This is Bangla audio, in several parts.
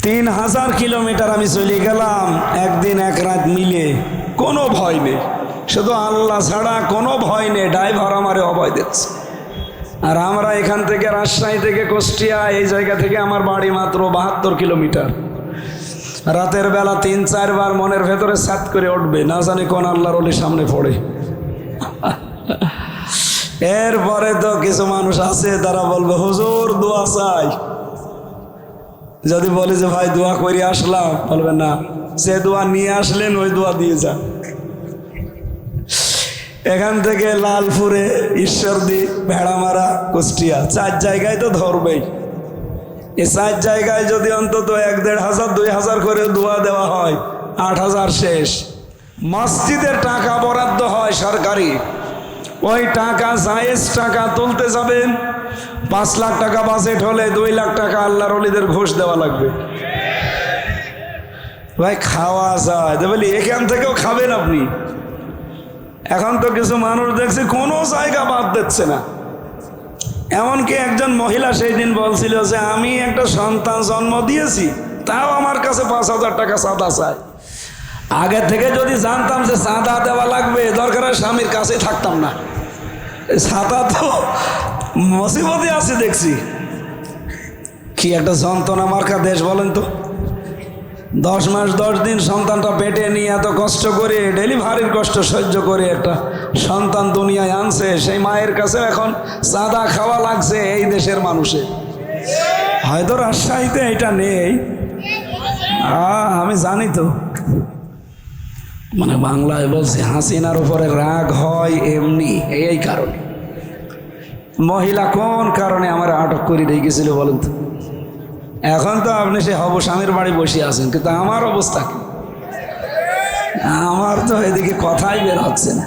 3000 কিলোমিটার আমি চলে গেলাম একদিন এক রাত মিলে, কোনো ভয় নেই, শুধু আল্লাহ ছাড়া কোনো ভয় নেই। ড্রাইভার আমারে অভয় দিচ্ছে। আর আমরা এখান থেকে রাজশাহী থেকে কুষ্টিয়া, এই জায়গা থেকে আমার বাড়ি মাত্র 72 কিলোমিটার। রাতের বেলা 3-4 বার মনের ভেতরে সাত করে উঠবে, না জানি কোন আল্লাহর ওলি সামনে পড়ে। এরপরে তো কিছু মানুষ আছে তারা বলবে হুজুর দোয়া চাই। যদি বলি যে ভাই দোয়া করে আসলাম, বলবে না, সে দোয়া নিয়ে আসলেন ওই দোয়া দিয়ে যান। এখান থেকে লালপুরে, ঈশ্বরদী, ভেড়ামারা, কুষ্টিয়া 4 জায়গায় তো ধরবেই। এই 4 জায়গায় যদি অন্তত 1,500-2,000 করে দোয়া দেওয়া হয়, 8,000 শেষ। মসজিদের টাকা বরাদ্দ হয় সরকারি, ওই টাকা জায়েজ টাকা তুলতে যাবেন। 5 লাখ টাকা বাজেট হলে 2 লাখ টাকা আল্লাহর ওলিদের ঘুষ দেওয়া লাগবে। ভাই খাওয়া যায় তো, বলি এখান থেকেও খাবেন আপনি। এখন তো কিছু মানুষ দেখছি কোনো জায়গা বাদ দিচ্ছে না। এমনকি একজন মহিলা সেই দিন বলছিল যে আমি একটা সন্তান জন্ম দিয়েছি, তাও আমার কাছে 5,000 টাকা চাঁদা চাই। আগে থেকে যদি জানতাম যে চাঁদা দেওয়া লাগবে, দরকার হয় স্বামীর কাছে থাকতাম না। চাঁদা তো মুসিবতে আছে দেখছি। কি একটা যন্ত্রণা মার্কা দেশ বলেন তো। 10 মাস 10 দিন সন্তানটা পেটে নিয়ে এত কষ্ট করে, ডেলিভারির কষ্ট সহ্য করে একটা সন্তান দুনিয়ায় আনছে, সেই মায়ের কাছে এখন চাঁদা খাওয়া লাগছে এই দেশের মানুষের। হয়তো রাজশাহীতে এটা নেই, আমি জানি তো। মানে বাংলায় বলছে হাসিনার উপরে রাগ হয় এমনি, এই কারণে। মহিলা কোন কারণে আমার আটক করে রেখেছিল বলেন তো? এখন তো আপনি সে হব স্বামীর বাড়ি বসে আছেন, কিন্তু আমার অবস্থা কি? আমার তো এদিকে কথাই বের হচ্ছে না।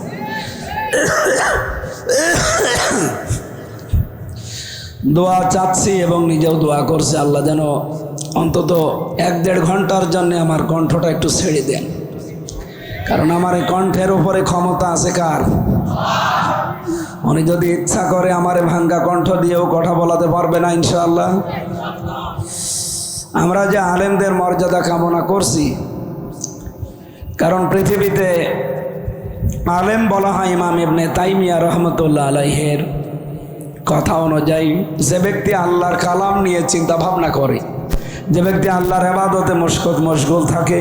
দোয়া চাচ্ছি এবং নিজেও দোয়া করছি, আল্লাহ যেন অন্তত 1-1.5 ঘন্টার জন্য আমার কণ্ঠটা একটু ছেড়ে দেন। কারণ আমার এই কণ্ঠের উপরে ক্ষমতা আছে কার? উনি যদি ইচ্ছা করে আমারে ভাঙ্গা কণ্ঠ দিয়েও কথা বলাতে পারবে না ইনশাআল্লাহ। আমরা যে আলেমদের মর্যাদা কামনা করছি, কারণ পৃথিবীতে আলেম বলা হয় ইমাম ইবনে তাইমিয়া রহমতুল্লাহ আলাইহের কথা অনুযায়ী যে ব্যক্তি আল্লাহর কালাম নিয়ে চিন্তা ভাবনা করে, যে ব্যক্তি আল্লাহর ইবাদতে মশগুল থাকে,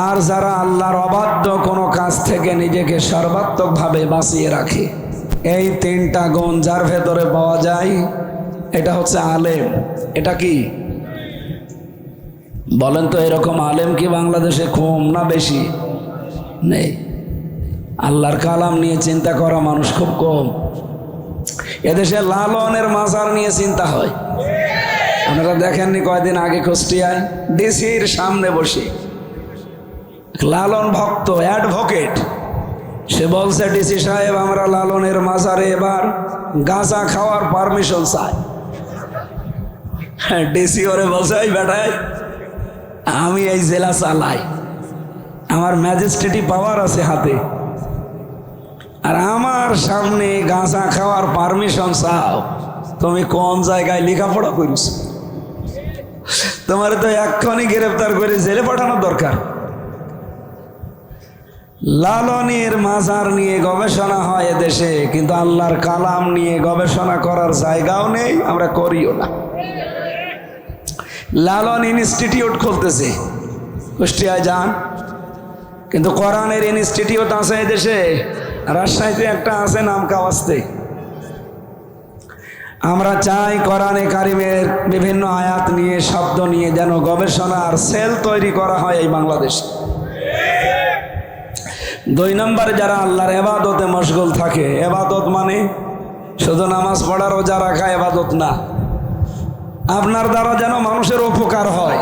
আর যারা আল্লাহর অবাধ্য কোনো কাজ থেকে নিজেকে সর্বাত্মকভাবে বাঁচিয়ে রাখে, এই 3টা গুণ যার ভেতরে পাওয়া যায়, এটা হচ্ছে আলেম। এটা কি বলেন তো? এরকম আলেম কি বাংলাদেশে কম না বেশি? নেই। আল্লাহর কালাম নিয়ে চিন্তা করা মানুষ খুব কম। এদেশে লালনের মাজার নিয়ে চিন্তা হয়। আপনারা দেখেননি কয়দিন আগে কুষ্টিয়ায় ডিসির সামনে বসে লালন ভক্ত অ্যাডভোকেট, সে বলছে ডিসি সাহেব আমরা লালনের মাজারে এবার গাঁজা খাওয়ার পারমিশন চাই। ডিসি ওরে বলছে এই বেটাই, আমি এই জেলা চালাই, আমার ম্যাজিস্ট্রেটি পাওয়ার আছে হাতে, আর আমার সামনে গাঁজা খাওয়ার পারমিশন চাও? তুমি কোন জায়গায় লেখাপড়া করিস? তোমার তো এক্ষুনি গ্রেফতার করে জেলে পাঠানোর দরকার। লালনের মাজার নিয়ে গবেষণা হয় এদেশে, কিন্তু আল্লাহর কালাম নিয়ে গবেষণা করার জায়গাও নেই, আমরা করিও না। লালন ইনস্টিটিউট খুলতেছে, কুষ্টিয়ায় যান, কিন্তু কোরআনের ইনস্টিটিউট আছে এদেশে। রাজশাহীতে একটা আছে নাম কাওয়াস্তে। আমরা চাই কোরআনে কারিমের বিভিন্ন আয়াত নিয়ে, শব্দ নিয়ে যেন গবেষণার সেল তৈরি করা হয় এই বাংলাদেশে। 2 নম্বরে যারা আল্লাহর ইবাদতে মশগুল থাকে, ইবাদত মানে শুধু নামাজ পড়া রোজা রাখা ইবাদত না, আপনার দ্বারা যেন মানুষের উপকার হয়।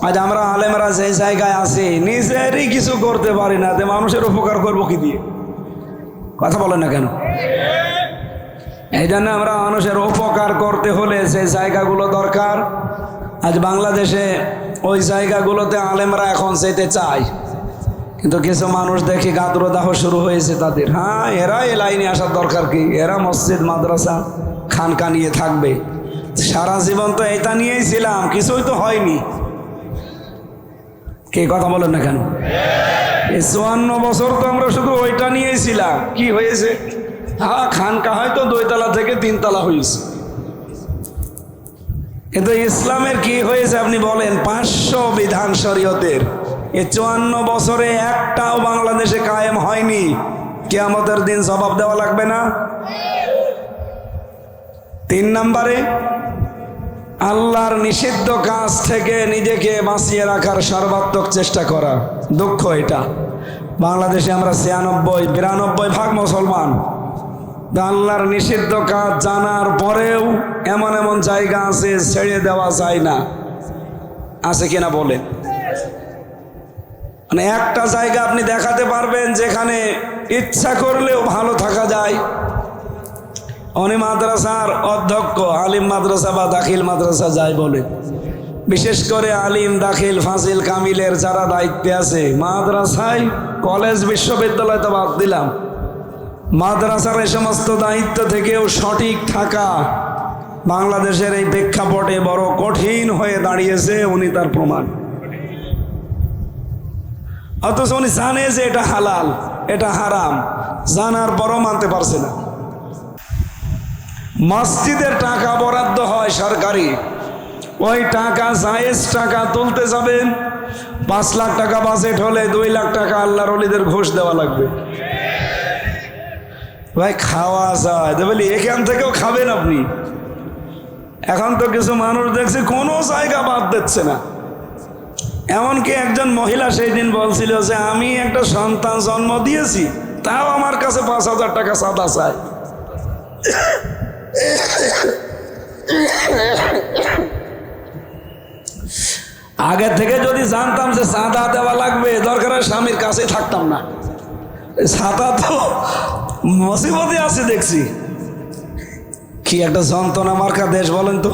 আজ আমরা আলেমরা যে জায়গায় আছি, নিজেরই কিছু করতে পারি না, যে মানুষের উপকার করবো কি দিয়ে? কথা বলেন না কেন? এই জন্য আমরা মানুষের উপকার করতে হলে যে জায়গাগুলো দরকার, আজ বাংলাদেশে ওই জায়গাগুলোতে আলেমরা এখন যেতে চায়, কিন্তু কিছু মানুষ দেখি গাদ্রদাহ শুরু হয়েছে তাদের। এরা এই লাইনে আসার দরকার কি? এরা মসজিদ মাদ্রাসা খানকা নিয়ে থাকবে, সারা জীবন তো এটা নিয়েই ছিলাম, কিছুই তো হয়নি। কে কথা বলেন না কেন? এই 54 বছর তো আমরা শুধু ওইটা নিয়েই ছিলাম। কি হয়েছে? হ্যাঁ, খানকা হয়তো 2 তলা থেকে 3 তলা হয়েছে, কিন্তু ইসলামের কি হয়েছে আপনি বলেন? 500 বিধান শরীয়তের এই 54 বছরে একটাও বাংলাদেশে কায়েম হয়নি। কিয়ামতের দিন জবাব দেওয়া লাগবে না? 3 নম্বরে, আল্লাহর নিষিদ্ধ কাজ থেকে নিজেকে বাঁচিয়ে রাখার সর্বাত্মক চেষ্টা করা। দুঃখ এটা, বাংলাদেশে আমরা 96-92 ভাগ মুসলমান, আল্লাহর নিষিদ্ধ কাজ জানার পরেও এমন এমন জায়গা আছে ছেড়ে দেওয়া যায় না। আছে কিনা বলেন? মানে একটা জায়গা আপনি দেখাতে পারবেন যেখানে ইচ্ছা করলেও ভালো থাকা যায়? উনি মাদ্রাসার অধ্যক্ষ, আলিম মাদ্রাসা বা দাখিল মাদ্রাসা যাই বলে, বিশেষ করে আলিম, দাখিল, ফাজিল, কামিলের যারা দায়িত্বে আছে মাদ্রাসায়, কলেজ, বিশ্ববিদ্যালয় তো বাদ দিলাম, মাদ্রাসার এই সমস্ত দায়িত্ব থেকেও সঠিক থাকা বাংলাদেশের এই প্রেক্ষাপটে বড় কঠিন হয়ে দাঁড়িয়েছে। উনি তার প্রমাণ। অথচ উনি জানে যে এটা হালাল, এটা হারাম, জানার পরও মানতে পারছে না। মসজিদের টাকা বরাদ্দ হয় সরকারি, ওই টাকা জায়েজ টাকা তুলতে যাবেন, 5 লাখ টাকা বাজেট হলে 2 লাখ টাকা আল্লাহর ওলিদের ঘুষ দেওয়া লাগবে। ভাই খাওয়া যায় বলি, এখান থেকেও খাবেন আপনি। এখন তো কিছু মানুষ দেখছি কোনো জায়গা বাদ দিচ্ছে না। এমনকি একজন মহিলা সেই দিন বলছিল যে আমি একটা সন্তান জন্ম দিয়েছি, তাও আমার কাছে 5,000 টাকা চাঁদা চায়। আগে থেকে যদি জানতাম যে চাঁদা দেওয়া লাগবে, দরকার হয় স্বামীর কাছে থাকতাম না। চাঁদা তো মুসিবতে আছে দেখছি। কি একটা যন্ত্রণা মার্কা দেশ বলেন তো।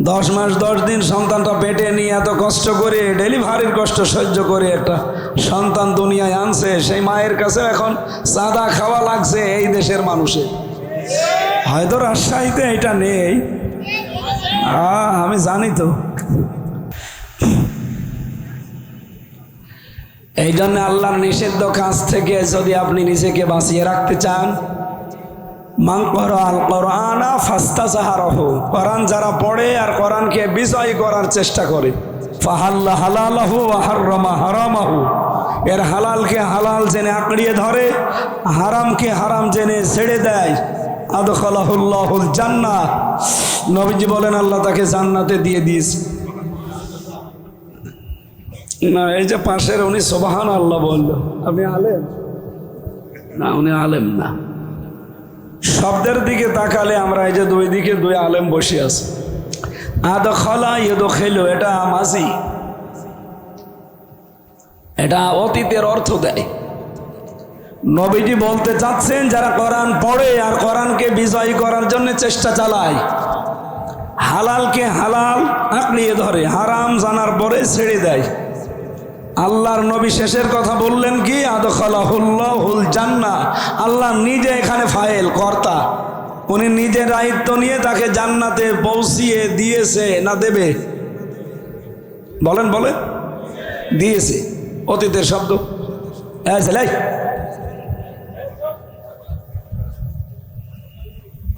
10 মাস 10 দিন সন্তানটা পেটে নিয়ে এত কষ্ট করে, ডেলিভারির কষ্ট সহ্য করে একটা সন্তান দুনিয়ায় আনছে, সেই মায়ের কাছে এখন চাঁদা খাওয়া লাগছে এই দেশের মানুষের। হয়তো রাজশাহীতে এটা নেই, আমি জানি তো। এই জন্য আল্লাহর নিষিদ্ধ কাজ থেকে যদি আপনি নিজেকে বাঁচিয়ে রাখতে চান, কোরআন যারা পড়ে আর কোরআনকে বিজয় করার চেষ্টা করে, ফাহাল্লা হালালাহু ওয়া হাররামা হারামাহু, এর হালালকে হালাল জেনে আঁকড়িয়ে ধরে, হারামকে হারাম জেনে ছেড়ে দেয়, আদখালাহুল্লাহুল জান্নাহ, নবীজি বলেন আল্লাহ তাকে জান্নাতে দিয়ে দিয়েছে। না, এই যে পাশের উনি সুবহানাল্লাহ বলল, আপনি আলেম না? উনি আলেম না। শব্দের দিকে তাকালে আমরা এই যে 2 দিকে 2 আলেম বসে আছে। আদখালা ইয়াদখিলু, এটা মাজি, এটা অতীতের অর্থ দেয়। নবীজি বলতে চাচ্ছেন যারা কোরআন পড়ে আর কোরআনকে বিজয় করার জন্য চেষ্টা চালায়, হালালকে হালাল আঁকড়িয়ে ধরে, হারাম জানার পরে ছেড়ে দেয়। আল্লাহর নবী শেষের কথা বললেন কি? আদখালাহুল্লাহুল জান্নাহ। আল্লাহ নিজে এখানে ফাইল কর্তা, উনি নিজে দায়িত্ব নিয়ে তাকে জান্নাতে পৌঁছিয়ে দিয়েছে না দেবে? বলেন বলেন, দিয়েছে। অতীতের শব্দ।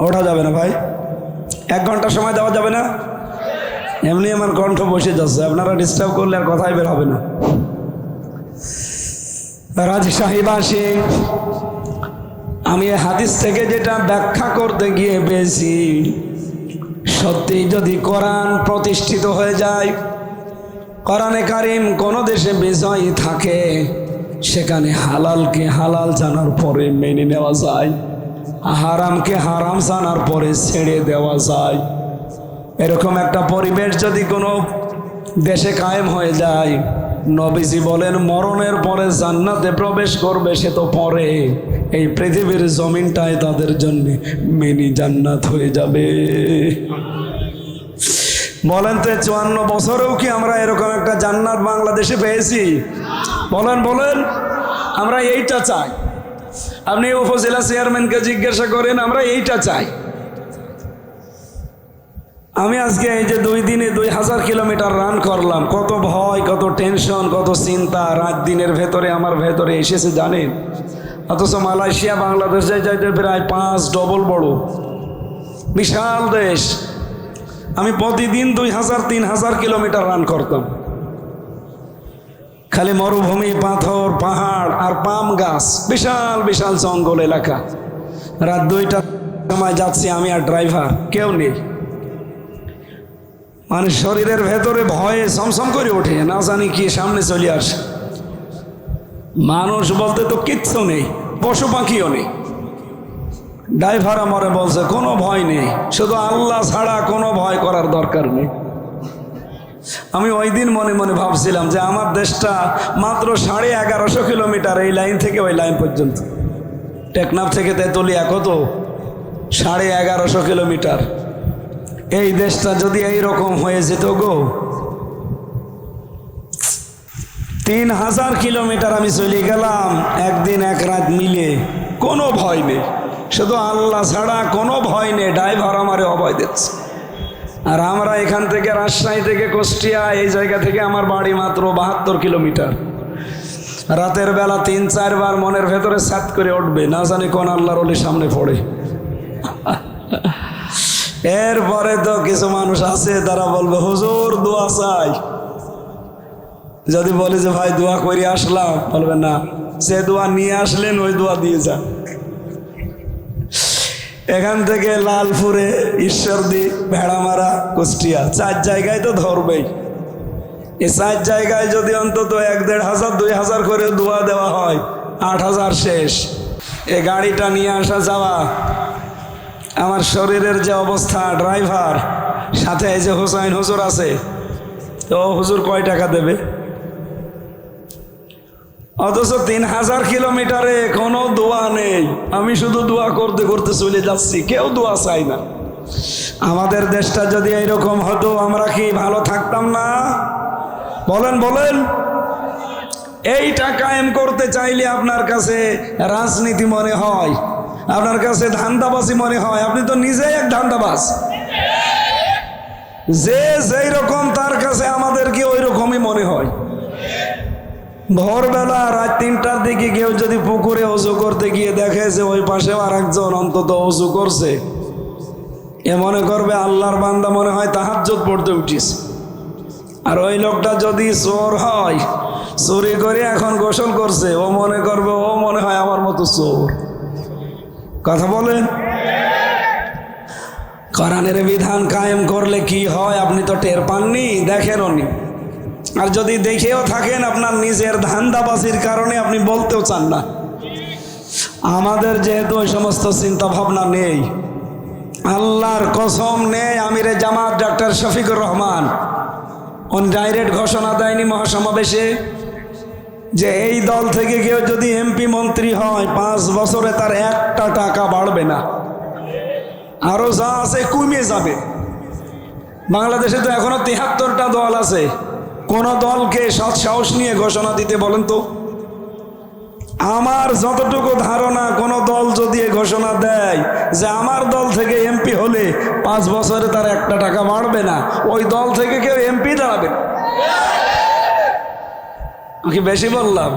ওঠা যাবে না ভাই, 1 ঘন্টা সময় দেওয়া যাবে না? এমনি আমার কণ্ঠ বসে যাচ্ছে, আপনারা ডিস্টার্ব করলে আর কথাই বের হবে না। রাজশাহীবাসী, আমি হাদিস থেকে যেটা ব্যাখ্যা করতে গিয়ে পেয়েছি, সত্যি যদি কোরআন প্রতিষ্ঠিত হয়ে যায়, কোরআনে কারিম কোনো দেশে বিজয়ী থাকে, সেখানে হালালকে হালাল জানার পরে মেনে নেওয়া যায়, হারামকে হারাম জানার পরে ছেড়ে দেওয়া যায়। এরকম একটা পরিবেশ যদি কোনো দেশে কায়েম হয়ে যায়, নবীজি বলেন মরণের পরে জান্নাতে প্রবেশ করবে সে তো পরে, এই পৃথিবীর জমিনটায় তাদের জন্য মিনি জান্নাত হয়ে যাবে। বলেন তো 54 বছরেও কি আমরা এরকম একটা জান্নাত বাংলাদেশে পেয়েছি? বলেন বলেন, আমরা এইটা চাই। আপনি উপজেলা চেয়ারম্যানকে জিজ্ঞাসা করেন, আমরা এইটা চাই। আমি আজকে এই যে 2 দিনে 2000 কিলোমিটার রান করলাম, কত ভয়, কত টেনশন, কত চিন্তা রাত দিনের ভেতরে আমার ভেতরে এসেছে জানেন। অথচ মালয়েশিয়া বাংলাদেশ যাইতে প্রায় 5 ডবল বড়, বিশাল দেশ। আমি প্রতিদিন 2000-3000 কিলোমিটার রান করতাম। খালি মরুভূমি, পাথর, পাহাড় আর পাম গাছ, বিশাল বিশাল জঙ্গল এলাকা। রাত 2টার সময় যাচ্ছি আমি আর ড্রাইভার, কেউ নেই। মানে শরীরের ভেতরে ভয়ে সমসম করে ওঠে, না জানি কি সামনে চলে আসে। মানুষ বলতে তো কিচ্ছু নেই, পশু পাখিও নেই। ড্রাইভার আমারে বলছে কোনো ভয় নেই, শুধু আল্লাহ ছাড়া কোনো ভয় করার দরকার নেই। আমি ওই দিন মনে মনে ভাবছিলাম যে আমার দেশটা মাত্র 1150 কিলোমিটার, এই লাইন থেকে ওই লাইন পর্যন্ত। টেকনাফ থেকে তেতুলিয়া কত? 1150 কিলোমিটার। এই দেশটা যদি এইরকম হয়ে যেত গো, 3000 কিলোমিটার আমি চলে গেলাম একদিন এক রাত মিলে, কোনো ভয় নেই, শুধু আল্লাহ ছাড়া কোনো ভয় নেই। ড্রাইভার আমারে অভয় দিচ্ছে। আর আমরা এখান থেকে রাজশাহী থেকে কুষ্টিয়া, এই জায়গা থেকে আমার বাড়ি মাত্র 72 কিলোমিটার। রাতের বেলা 3-4 বার মনের ভেতরে সাত করে উঠবে, না জানি কোন আল্লাহর ওলি সামনে পড়ে। এরপরে তো কিছু মানুষ আছে তারা বলবে হুজুর দোয়া চাই। যদি বলি যে ভাই দোয়া করে আসলাম, বলবে না, সে দোয়া নিয়ে আসলেন ওই দোয়া দিয়ে যান। এখান থেকে লালপুরে, ঈশ্বরদী, ভেড়ামারা, কুষ্টিয়া 4 জায়গায় তো ধরবেই। এই 4 জায়গায় যদি অন্তত 1500-2000 করে দোয়া দেওয়া হয়, 8000 শেষ। এ গাড়িটা নিয়ে আসা যাওয়া, আমার শরীরের যে অবস্থা, ড্রাইভার সাথে এই যে হুসাইন হুজুর আছে, তো হুজুর কয় টাকা দেবে? অথচ 3000 কিলোমিটারে কোনো দোয়া নেই। আমি শুধু দোয়া করতে করতে চলে যাচ্ছি, কেউ দোয়া চাই না। আমাদের দেশটা যদি এইরকম হতো, আমরা কি ভালো থাকতাম না? বলেন বলেন। এইটা কায়েম করতে চাইলে আপনার কাছে রাজনীতি মনে হয়, আপনার কাছে ধান্দাবাজি মনে হয়। আপনি তো নিজেই এক ধান্দাবাজ। যে যেই রকম তার কাছে আমাদেরকে ওই রকমই মনে হয়। ভোরবেলা রাত 3টার দিকে কেউ যদি পুকুরে অজু করতে গিয়ে দেখে যে ওই পাশেও আর একজন অন্তত অজু করছে, এ মনে করবে আল্লাহর বান্দা, মনে হয় তাহাজ্জুদ পড়তে উঠিস। আর ওই লোকটা যদি চোর হয়, চুরি করে এখন গোসল করছে, ও মনে করবে ও মনে হয় আমার মতো চোর। কথা বলেন। কোরআনের বিধান কায়েম করলে কি হয় আপনি তো টের পাননি, দেখেনও নি। আর যদি দেখেও থাকেন, আপনার নিজের ধান্দাবাজির কারণে আপনি বলতেও চান না। আমাদের যেহেতু ওই সমস্ত চিন্তা ভাবনা নেই, আল্লাহর কসম নেই। আমিরে জামাত ডক্টর শফিকুর রহমান উনি ডাইরেক্ট ঘোষণা দেয়নি মহাসমাবেশে যে এই দল থেকে কেউ যদি এমপি মন্ত্রী হয় 5 বছরে তার 1টা টাকা বাড়বে না, আরো যা আছে কমে যাবে। বাংলাদেশে তো এখনো 73টা দল আছে। কোন দলকে সৎ সাহস নিয়ে ঘোষণা দিতে বলেন তো? আমার যতটুকু ধারণা, কোন দল যদি ঘোষণা দেয় যে আমার দল থেকে এমপি হলে 5 বছরে তার 1টা টাকা বাড়বে না, ওই দল থেকে কেউ এমপি দাঁড়াবে না। আমি বেশি বললাম?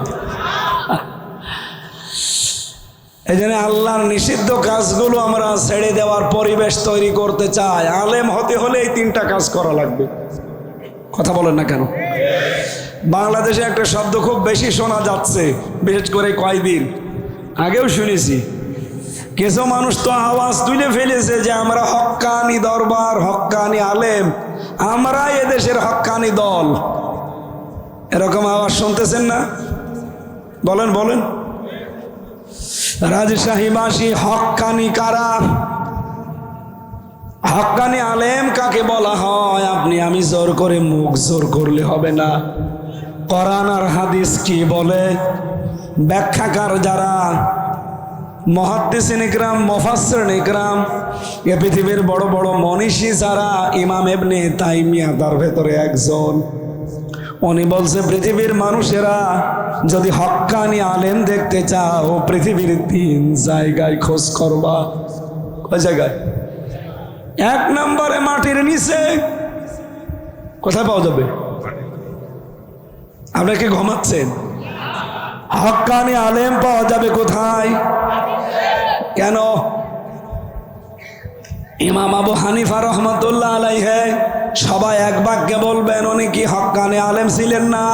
এই জন্য আল্লাহর নিষিদ্ধ কাজগুলো আমরা ছেড়ে দেওয়ার পরিবেশ তৈরি করতে চাই। আলেম হতে হলে এই 3টা কাজ করা লাগবে। কথা বলেন না কেন? বাংলাদেশে একটা শব্দ খুব বেশি শোনা যাচ্ছে, বিশেষ করে কয়েকদিন আগেও শুনেছি। কিছু মানুষ তো আওয়াজ তুলে ফেলেছে যে আমরা হক্কানি দরবার, হক্কানি আলেম, আমরা এদেশের হক্কানি দল। এরকম আওয়াজ শুনতেছেন না? বলেন বলেন। রাজশাহীবাসী হক্কানি কারা? হক্কানি আলেম কাকে বলা হয়? আপনি আমি জোর করে মুখ জোর করলে হবে না। কোরআন আর হাদিস কি বলে, ব্যাখ্যাকার যারা, মুহাদ্দিসিন ইকরাম, মুফাসসিরিন ইকরাম, এ পৃথিবীর বড় বড় মনীষী যারা, ইমাম ইবনে তাইমিয়া তার ভেতরে একজন। উনি বলছে পৃথিবীর মানুষেরা যদি হক্কানি আলেম দেখতে চাও, পৃথিবীর 3 জায়গায় খোঁজ করবা। কয় জায়গায়? এক নম্বরে মাটির নিচে। কোথায় পাওয়া যাবে? আপনাকে ঘুমাচ্ছেন? হক্কানি আলেম পাওয়া যাবে কোথায়? কেন? ইমাম আবু হানিফা রহমতুল্লাহ আলাইহি সবাই এক বাক্যে বলবেন উনি কি হক্কানি আলেম ছিলেন না?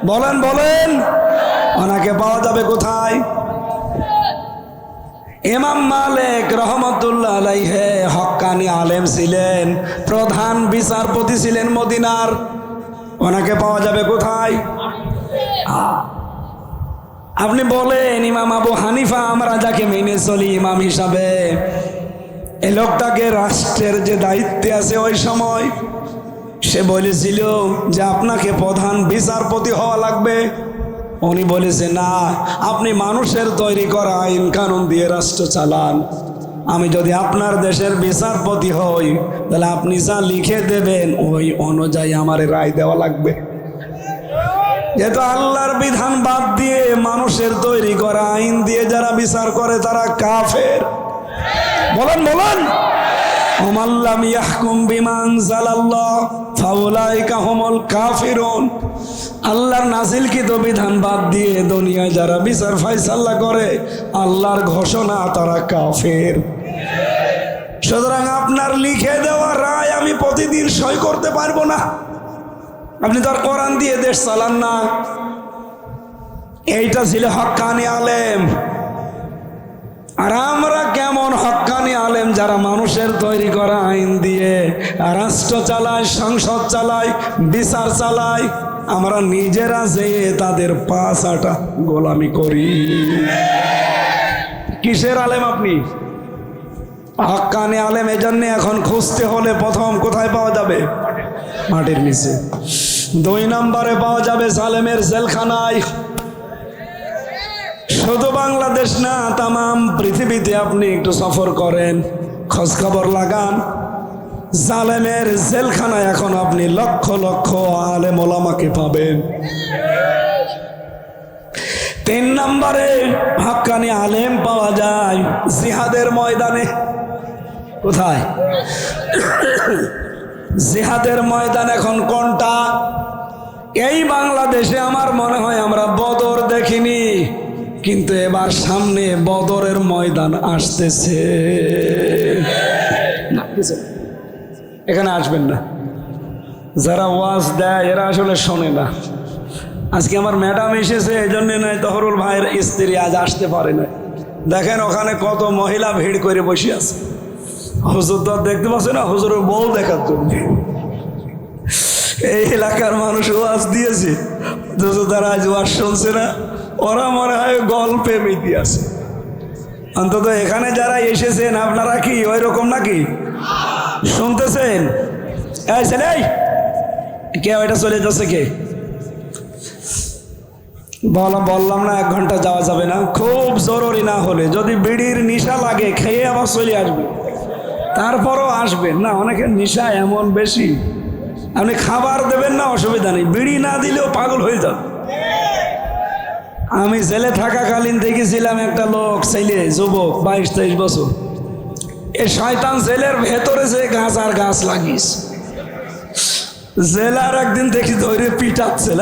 বলেন বলেন, ওনাকে পাওয়া যাবে কোথায়? ইমাম মালিক রহমতুল্লাহ আলাইহি হক্কানি আলেম ছিলেন, প্রধান বিচারপতি ছিলেন মদিনার। ওনাকে পাওয়া যাবে কোথায়? আপনি বলেন ইমাম আবু হানিফা আমরা যাকে মেনে চলি ইমাম হিসাবে, এই লোকটাকে রাষ্ট্রের যে দায়িত্বে আছে ওই সময় সে বলেছিল যে আপনাকে প্রধান বিচারপতি হওয়া লাগবে। উনি বলেছে না, আপনি মানুষের তৈরি করা আইন কানুন দিয়ে রাষ্ট্র চালান। আমি যদি আপনার দেশের বিচারপতি হই তাহলে আপনি যা লিখে দেবেন ওই অনুযায়ী আমার রায় দেওয়া লাগবে। যেহেতু আল্লাহর বিধান বাদ দিয়ে মানুষের তৈরি করা আইন দিয়ে যারা বিচার করে তারা কাফের। বলেন বলেন, ওমান লাম ইয়াহকুম বিমা আনজালাল্লাহ ফাউলাইকা হুমুল কাফিরুন। আল্লাহর নাজিলকৃত বিধান বাদ দিয়ে দুনিয়ায় যারা বিচার ফায়সালা করে আল্লাহর ঘোষণা তারা কাফের। সুতরাং আপনার লিখে দেওয়া রায় আমি প্রতিদিন সই করতে পারবো না। আপনি তো আর কোরআন দিয়ে দেশ চালান না। এইটা ছিল হক্কানি আলেম। আর আমরা কেমন হক্কানি আলেম যারা মানুষের তৈরি করা আইন দিয়ে রাষ্ট্র চালায়, সংসদ চালায়, বিচার চালায়, আমরা নিজেরা যেয়ে তাদের পাছাটা গোলামি করি। কিসের আলেম আপনি? হক্কানি আলেম। এই জন্য এখন খুঁজতে হলে প্রথম কোথায় পাওয়া যাবে? মাটির নিচে। 2 নম্বরে পাওয়া যাবে জালেমের জেলখানায়। শুধু বাংলাদেশ না, তামাম পৃথিবীতে আপনি একটু সফর করেন, খোঁজ খবর লাগান, জালেমের জেলখানায় এখন আপনি লক্ষ লক্ষ আলেম ওলামাকে পাবেন। 3 নম্বরে হক্কানি আলেম পাওয়া যায় জিহাদের ময়দানে। কোথায়? জিহাদের ময়দান এখন কোনটা? এই বাংলাদেশে আমার মনে হয় আমরা বদর দেখিনি, কিন্তু এবার সামনে বদরের ময়দান আসতেছে। এখানে আসবেন না, যারা ওয়াজ দেয় এরা আসলে শোনে না। আজকে আমার ম্যাডাম এসেছে, এই জন্য নয় তহরুল ভাইয়ের স্ত্রী আজ আসতে পারে না। দেখেন ওখানে কত মহিলা ভিড় করে বসে আছে। হুজুর তো দেখতে পাচ্ছে না, হুজুরের বউ দেখার জন্য। এই এলাকার মানুষ ওয়াজ দিয়েছে, তারা আজ ওয়াজ শুনছে না, ওরা মনে হয় গল্পে মেতে আছে। অন্তত এখানে যারা এসেছেন আপনারা কি ওই রকম নাকি শুনতেছেন? এই ছেলে, কে ওইটা চলে যাচ্ছে? কে বললাম না 1 ঘন্টা যাওয়া যাবে না। খুব জরুরি না হলে, যদি বিড়ির নেশা লাগে খেয়ে আবার চলে আসবে, তারপরও আসবেন না। অনেকের নেশা এমন বেশি, আপনি খাবার দেবেন না অসুবিধা নেই, বিড়ি না দিলেও পাগল হয়ে যাবে। আমি জেলে থাকাকালীন দেখেছিলাম একটা লোক, ছেলে যুবক 22-23 বছর, এই শয়তান জেলের ভেতরে যে গাছ গাছ লাগিস। জেলার একদিন দেখি ধরে পিটাচ্ছে,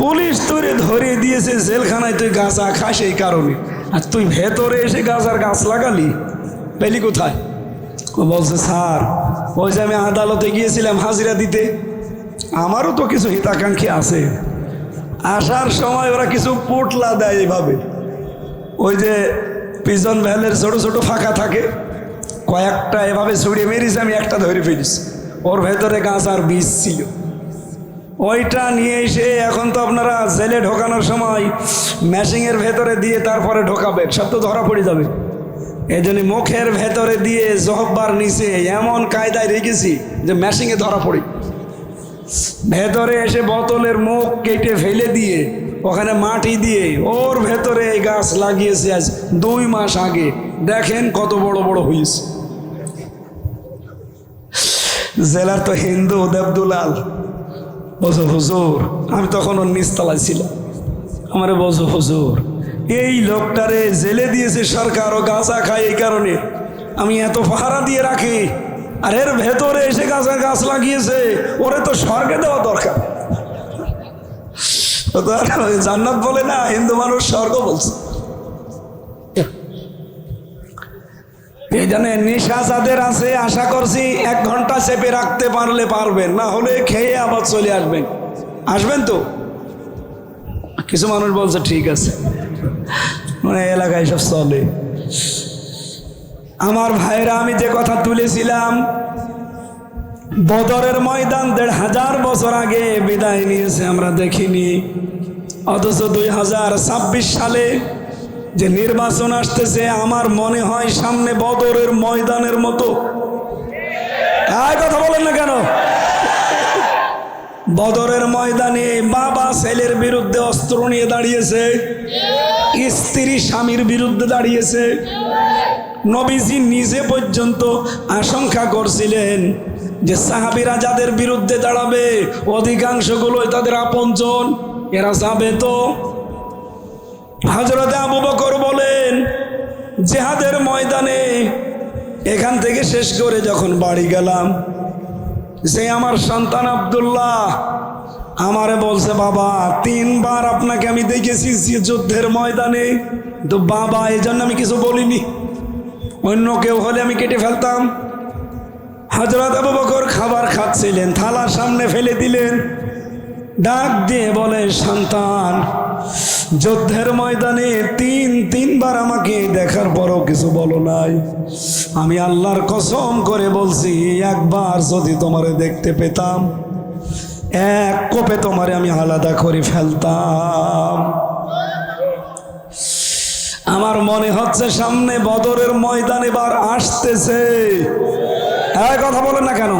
পুলিশ তোরে ধরে দিয়েছে জেলখানায়, তুই গাঁজা খাস এই কারণে, আর তুই ভেতরে এসে গাছ লাগালি, পেলি কোথায়? ও বলছে স্যার ওই যে আমি আদালতে গিয়েছিলাম হাজিরা দিতে, আমারও তো কিছু হিতাকাঙ্ক্ষী আছে, আসার সময় ওরা কিছু পোটলা দেয় এইভাবে, ওই যে পিজন ভ্যালের ছোট ছোট ফাঁকা থাকে, কয়েকটা এভাবে ছুড়ে মেরেছে, আমি একটা ধরে ফেলেছি, ওর ভেতরে গাঁজার বীজ ছিল। ওইটা নিয়ে এসে এখন তো আপনারা জেলে ঢোকানোর সময় মেশিনের ভেতরে দিয়ে তারপরে ঢোকাবেন, সব তো ধরা পড়ে যাবে। এই জন্য মুখের ভেতরে দিয়ে জহব্বার নিচে এমন কায়দায় রেখেছি যে মেশিনে ধরা পড়ি। ভেতরে এসে বোতলের মুখ কেটে ফেলে দিয়ে ওখানে মাটি দিয়ে ওর ভেতরে এই গাছ লাগিয়েছে আজ 2 মাস আগে, দেখেন কত বড় বড় হয়েছে। জেলার তো হিন্দু দেবদুলাল বলছো হুজুর, আমি তখন ওর নিচতলায় ছিলাম, আমারে বলছো হুজুর এই লোকটারে জেলে দিয়েছে সরকার, ও গাঁজা খায় এই কারণে, আমি এত পাহারা দিয়ে রাখি, আর এর ভেতরে এসে গাছ লাগিয়েছে, ওরে তো স্বর্গে দেওয়া দরকার। জান্নাত বলে না, হিন্দু মানুষ স্বর্গ বলছে। এই জন্য নেশা যাদের আছে, আশা করছি 1 ঘন্টা চেপে রাখতে পারলে পারবেন, না হলে খেয়ে আবার চলে আসবেন। আসবেন তো? কিছু মানুষ বলছে ঠিক আছে, মানে এলাকায় সব চলে। আমার ভাইরা, আমি যে কথা তুলেছিলাম, বদরের ময়দান 1500 বছর আগে বিদায় নিয়েছে, আমরা দেখিনি। অথচ 2026 সালে যে নির্বাচন আসতেছে, আমার মনে হয় সামনে বদরের ময়দানের মতো। কথা বলেন না কেন? বদরের ময়দানে বাবা ছেলের বিরুদ্ধে অস্ত্র নিয়ে দাঁড়িয়েছে, স্ত্রী স্বামীর বিরুদ্ধে দাঁড়িয়েছে। নবীজি নিজে পর্যন্ত আশঙ্কা করছিলেন যে সাহাবীরা যাদের বিরুদ্ধে দাঁড়াবে অধিকাংশগুলোই তাদের আপনজন, এরা যাবে তো। হযরতে আবু বকর বলেন, জিহাদের ময়দানে এখান থেকে শেষ করে যখন বাড়ি গেলাম, যে আমার সন্তান আব্দুল্লাহ আমারে বলছে, বাবা 3 বার আপনাকে আমি দেখেছি যুদ্ধের ময়দানে, তো বাবা এই জন্য আমি কিছু বলিনি, অন্য কেউ হলে আমি কেটে ফেলতাম। হযরত আবু বকর খাবার খাচ্ছিলেন, থালা সামনে ফেলে দিলেন, ডাক দিয়ে বলে, সন্তান, যুদ্ধের ময়দানে 3বার আমাকে দেখার পরও কিছু বলো নাই। আমি আল্লাহর কসম করে বলছি, একবার যদি তোমারে দেখতে পেতাম, এক কোপে তোমারে আমি আলাদা করে ফেলতাম। আমার মনে হচ্ছে সামনে বদরের ময়দান এবার আসতেছে। কথা বলেন না কেন?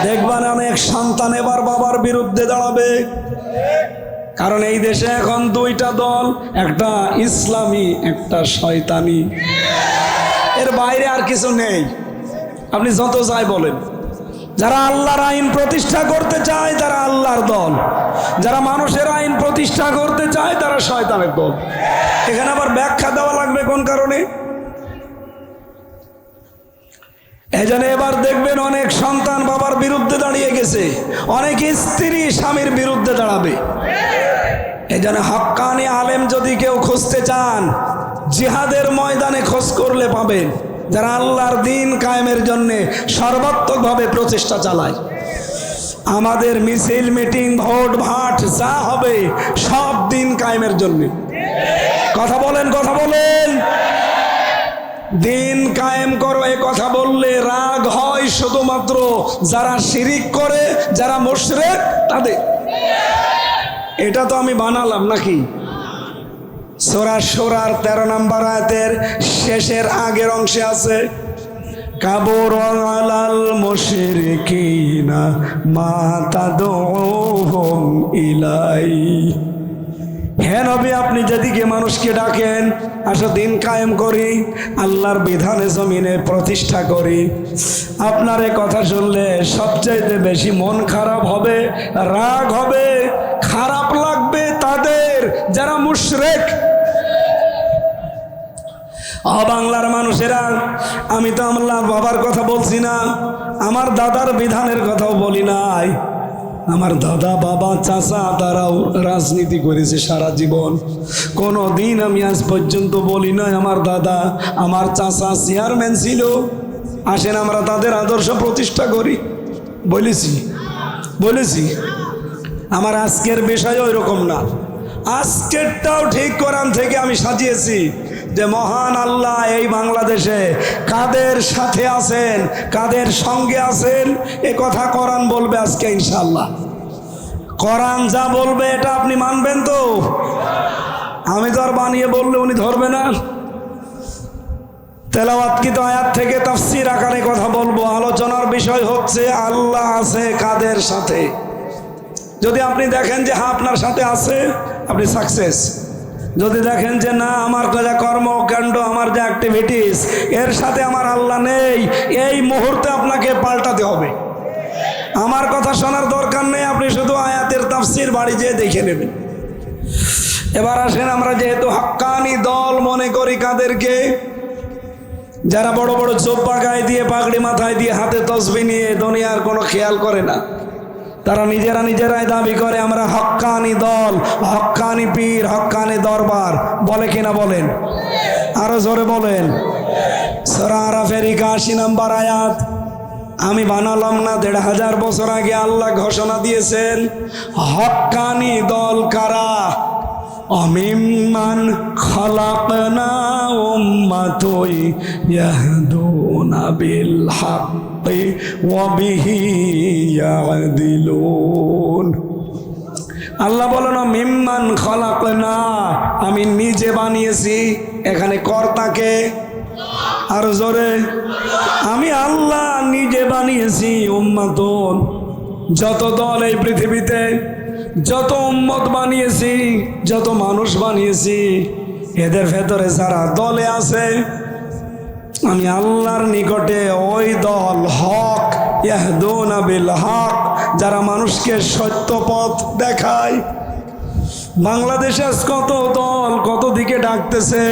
দেখবেন অনেক সন্তান এবার বাবার বিরুদ্ধে দাঁড়াবে। কারণ এই দেশে এখন 2টা দল, একটা ইসলামী, একটা শয়তানি, এর বাইরে আর কিছু নেই। আপনি যত যাই বলেন, যারা আল্লাহর আইন প্রতিষ্ঠা করতে চায় তারা আল্লাহর দল, যারা মানুষের আইন প্রতিষ্ঠা করতে চায় তারা শয়তানের দল। এখানে আবার ব্যাখ্যা দেওয়া লাগবে কোন কারণে? এজন্য এবার দেখবেন অনেক সন্তান বাবার বিরুদ্ধে দাঁড়িয়ে গেছে, অনেক স্ত্রী স্বামীর বিরুদ্ধে দাঁড়াবে। এজন্য হক্কানি আলেম যদি কেউ খুঁজতে চান, জিহাদের ময়দানে খোঁজ করলে পাবেন, যারা আল্লাহর দ্বীন কায়েমের জন্য সর্বাত্মকভাবে প্রচেষ্টা চালায়। আমাদের মিছিল, মিটিং, ভোট ভাট যা হবে সব দ্বীন কায়েমের জন্য। কথা বলেন, কথা বলেন। দ্বীন কায়েম করো, এ কথা বললে রাগ হয় শুধুমাত্র যারা শিরিক করে, যারা মুশরিক তাদের। এটা তো আমি বানালাম নাকি? সূরা শূরার 13 নম্বর আয়াতের শেষের আগের অংশে আছে, কাবুরা আলাল মুশরিকিনা মা তাদউহুম ইলাই। হে নবী, আপনি যেদিকে মানুষকে ডাকেন, আসো দ্বীন কায়েম করি, আল্লাহর বিধানে জমিনে প্রতিষ্ঠা করি, আপনার এই কথা শুনলে সবচাইতে বেশি মন খারাপ হবে, রাগ হবে, খারাপ লাগবে তাদের যারা মুশরিক। বাংলার মানুষেরা, আমি তো আমার বাবার কথা বলছি না, আমার দাদার বিধানের কথাও বলি নাই। আমার দাদা, বাবা, চাচা তারাও রাজনীতি করেছে সারা জীবন। কোনো দিন আমি আজ পর্যন্ত বলি নাই আমার দাদা, আমার চাচা চেয়ারম্যান ছিল, আসেন আমরা তাদের আদর্শ প্রতিষ্ঠা করি। বলেছি। আমার আজকের বিষয় ওই রকম না, আজকেরটাও ঠিক কোরআন থেকে আমি সাজিয়েছি যে মহান আল্লাহ এই বাংলাদেশে কাদের সাথে আছেন, কাদের সঙ্গে আছেন, এ কথা কোরআন বলবে আজকে ইনশাআল্লাহ। কোরআন যা বলবে এটা আপনি মানবেন তো? আমি তো আর বানিয়ে বললে উনি ধরবে না। তেলাওয়াতকৃত আয়াত থেকে তাফসীর আকারে কথা বলবো। আলোচনার বিষয় হচ্ছে আল্লাহ আছে কাদের সাথে। যদি আপনি দেখেন যে হ্যাঁ আপনার সাথে আছে, আপনি সাকসেস। যদি দেখেন যে না, আমার যা কর্মকাণ্ড, আমার যে অ্যাক্টিভিটিস, এর সাথে আমার আল্লাহ নেই, এই মুহূর্তে আপনাকে পাল্টাতে হবে। আমার কথা শোনার দরকার নেই, আপনি শুধু আয়াতের তাফসীর বাড়ি যেয়ে দেখে নেবেন। এবার আসেন, আমরা যেহেতু হাক্কানি দল মনে করি কাদেরকে, যারা বড় বড় চোপ্পা গায়ে দিয়ে পাগড়ি মাথায় দিয়ে হাতে তসবি নিয়ে দুনিয়ার কোনো খেয়াল করে না, তারা নিজেরাই দাবি করে আমরা হক্কানি দল, হক্কানি পীর, হক্কানি দরবার, বলে কিনা বলেন? আরো জোরে বলেন। সূরা আরাফের ৮১ নম্বর আয়াত। আমি বানালাম না, ১৫০০ বছর আগে আল্লাহ ঘোষণা দিয়েছেন হক্কানি দল কারা। অমিম্মান খালাকনা উম্মাতুন ইয়াহদুনা বিল হাক্কি ওয়া বিহি ইয়াদিলুন। আল্লাহ বলেন মিম্মান খালাকনা, আমি নিজে বানিয়েছি। এখানে কর্তাকে, আর জোরে, আমি আল্লাহ নিজে বানিয়েছি উম্মাতুন, যত দল এই পৃথিবীতে, যত উম্মত বানিয়েছি, যত মানুষ বানিয়েছি, এদের ভেতরে যারা দলে আছে আমি আল্লাহর নিকটে ওই দল হক, ইয়াহদুনা বিল হক, যারা মানুষকে সত্য পথ দেখায়। বাংলাদেশে কত দল কত দিকে ডাকতেছে,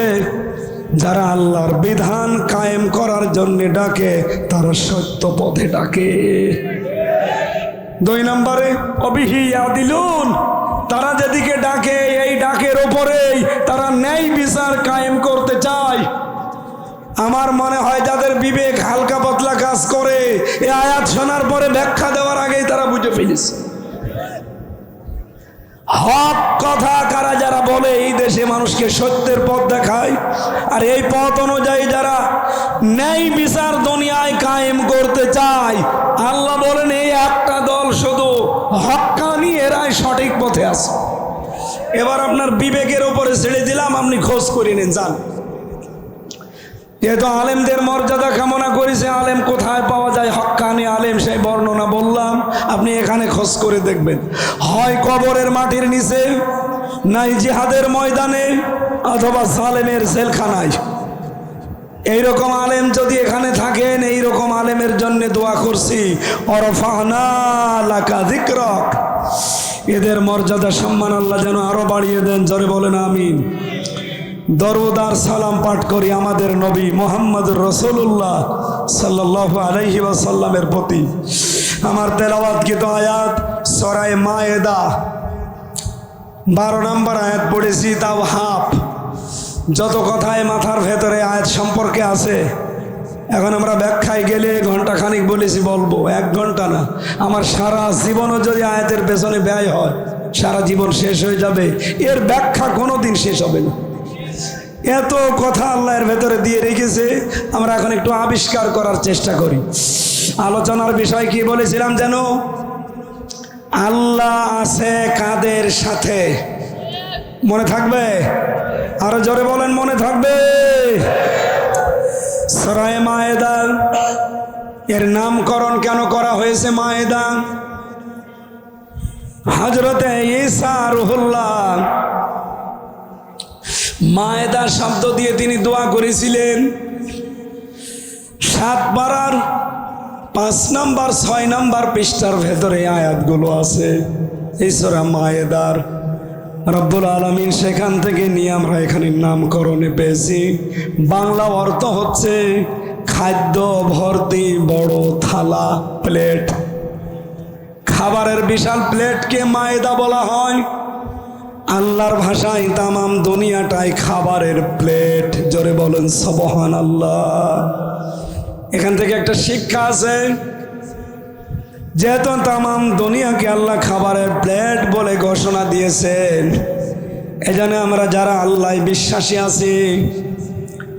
যারা আল্লাহর বিধান কায়েম করার জন্য ডাকে, তারা সত্য পথে ডাকে। ২ নম্বরে অবিহি ইয়াদিলুন, তারা যেদিকে ডাকে এই ডাকের ওপরেই তারা ন্যায় বিচার কায়েম করতে চায়। আমার মনে হয় যাদের বিবেক হালকা পাতলা কাজ করে, এই আয়াত শোনার পরে ব্যাখ্যা দেওয়ার আগেই তারা বুঝে ফেলেছে হক কথা কারা যারা বলে এই দেশে মানুষকে সত্যের পথ দেখায়, আর এই পথ অনুযায়ী যারা ন্যায় বিচার দুনিয়ায় কায়েম করতে চায়। আল্লাহ বলেন এই একটা দল শুধু হক্কানি, এরাই সঠিক পথে আছে। এবার আপনার বিবেকের উপরে ছেড়ে দিলাম, আপনি খোঁজ করে নিন, যান। যেহেতু আলেমদের মর্যাদা কামনা করেছে, আলেম কোথায় পাওয়া যায়, হক্কানি আলেম, সেই বর্ণনা বললাম, আপনি এখানে খোঁজ করে দেখবেন। হয় কবরের মাটির নিচে, নাই জিহাদের ময়দানে, অথবা জালেমের জেলখানায়। এইরকম আলেম যদি এখানে থাকেন, এইরকম আলেমের জন্য দোয়া করছি, ওয়ারফা'না লাকা যিকরাক, এদের মর্যাদা সম্মান আল্লাহ যেন আরো বাড়িয়ে দেন। জোরে বলেন আমিন। দরুদ আর সালাম পাঠ করি আমাদের নবী মুহাম্মদুর রাসূলুল্লাহ সাল্লাল্লাহু আলাইহি ওয়াসাল্লামের প্রতি। আমার তেলাওয়াতকৃত আয়াত সূরা মায়েদা 12 নম্বর আয়াত পড়েছি, তাও হাফ। যত কথায় মাথার ভেতরে আয়াত সম্পর্কে আছে, এখন আমরা ব্যাখ্যায় গেলে ঘন্টাখানিক বলেছি, বলবো 1 ঘন্টা না। আমার সারা জীবনও যদি আয়াতের পেছনে ব্যয় হয়, সারা জীবন শেষ হয়ে যাবে, এর ব্যাখ্যা কোনোদিন শেষ হবে না। এত কথা আল্লাহর ভেতরে দিয়ে রেখেছে, আমরা এখন একটু আবিষ্কার করার চেষ্টা করি। আলোচনার বিষয় কি বলেছিলাম যেন? আল্লাহ আছে কাদের সাথে? মনে থাকবে? আরো জোরে বলেন, মনে থাকবে? সূরা মায়েদা, এর নামকরণ কেন করা হয়েছে মায়েদা? হযরতে ঈসা রুহুল্লাহ মায়েদা শব্দ দিয়ে তিনি দোয়া করেছিলেন। 7 পারার 5 নম্বর 6 নম্বর পৃষ্ঠার ভেতরে আয়াতগুলো আছে এই সূরা মায়েদার। রব্বুল আলামিন সেখান থেকে নিয়ে আমরা এখানে নামকরণে পেয়েছি। বাংলা অর্থ হচ্ছে খাদ্য ভর্তি বড় থালা, প্লেট। খাবারের বিশাল প্লেটকে মায়েদা বলা হয়। আল্লাহর ভাষায় তামাম দুনিয়াটাই খাবারের প্লেট। জোরে বলেন সুবহানাল্লাহ। এখান থেকে একটা শিক্ষা আছে, যেহেতু তামাম দুনিয়াকে আল্লাহ খাবারের প্লেট বলে ঘোষণা দিয়েছেন, এজন্য আমরা যারা আল্লাহ বিশ্বাসী আছি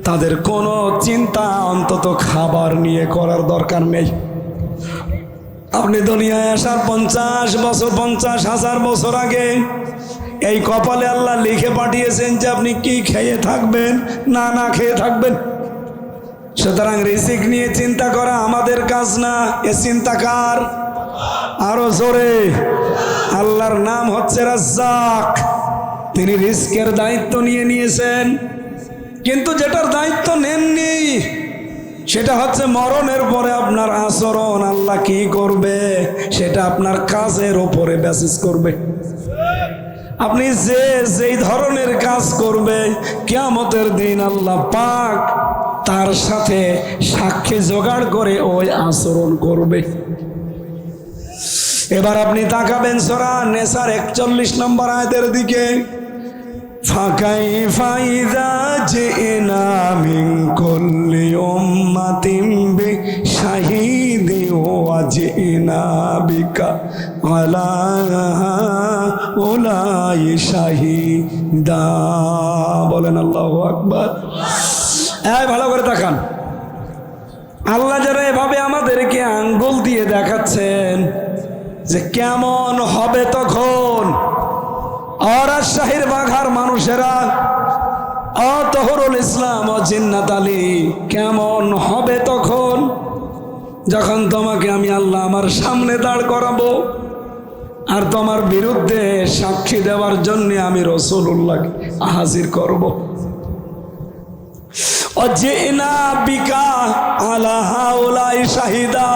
তাদের কোনো চিন্তা অন্তত খাবার নিয়ে করার দরকার নেই। আপনি দুনিয়ায় আসার 50 বছর 50,000 বছর আগে এই কপালে আল্লাহ লিখে পাঠিয়েছেন যে আপনি কি খেয়ে থাকবেন, না খেয়ে থাকবেন। সুতরাং রিজিক নিয়ে চিন্তা করা আমাদের কাজ না, এ চিন্তা কার? আরো জোরে। আল্লাহর নাম হচ্ছে রাজ্জাক। তিনি রিজকের দায়িত্ব নিয়ে নিয়েছেন, কিন্তু যেটার দায়িত্ব নেননি সেটা হচ্ছে মরণের পরে আপনার আচরণ আল্লাহ কি করবে সেটা আপনার কাজের ওপরে বেসিস করবে। আপনি যেই ধরনের কাজ করবে, কিয়ামতের দিন আল্লাহ পাক তার সাথে সাক্ষী জোগাড় করে ওই আচরণ করবে। এবার আপনি তাকাবেন সূরা নেসার 41 নম্বর আয়াতের দিকে। ফাকাইফা ইযা জিনা মিন কুল্লি উম্মাতিন বিশাহিদিন ওয়া জিনা বিকা আলা উলাই শাহিদা। বলেন আল্লাহু আকবার। এই ভালো করে তাকান, আল্লাহ যারা এভাবে আমাদেরকে আঙ্গুল দিয়ে দেখাচ্ছেন যে কেমন হবে তখন রাজশাহীর বাঘার মানুষেরা, তহরুল ইসলাম ও জিন্নাত আলী, কেমন হবে তখন যখন তোমাকে আমি আল্লাহ আমার সামনে দাঁড় করাবো আর তোমার বিরুদ্ধে সাক্ষী দেওয়ার জন্য আমি রাসূলুল্লাহকে হাজির করব। অজিনা বিকা আলা হাউলাই শাহিদা,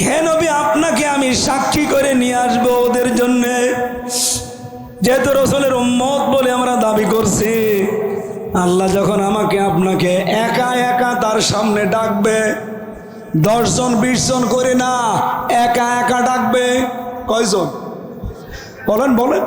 হে নবী আপনাকে আমি সাক্ষী করে নিয়ে আসবো ওদের জন্যে। যেহেতু রাসূলের উম্মত বলে আমরা দাবি করছি, আল্লাহ যখন আমাকে আপনাকে একা একা তার সামনে ডাকবে, 10 জন 20 জন করে না, একা একা ডাকবে। কয়জন বলেন বলেন?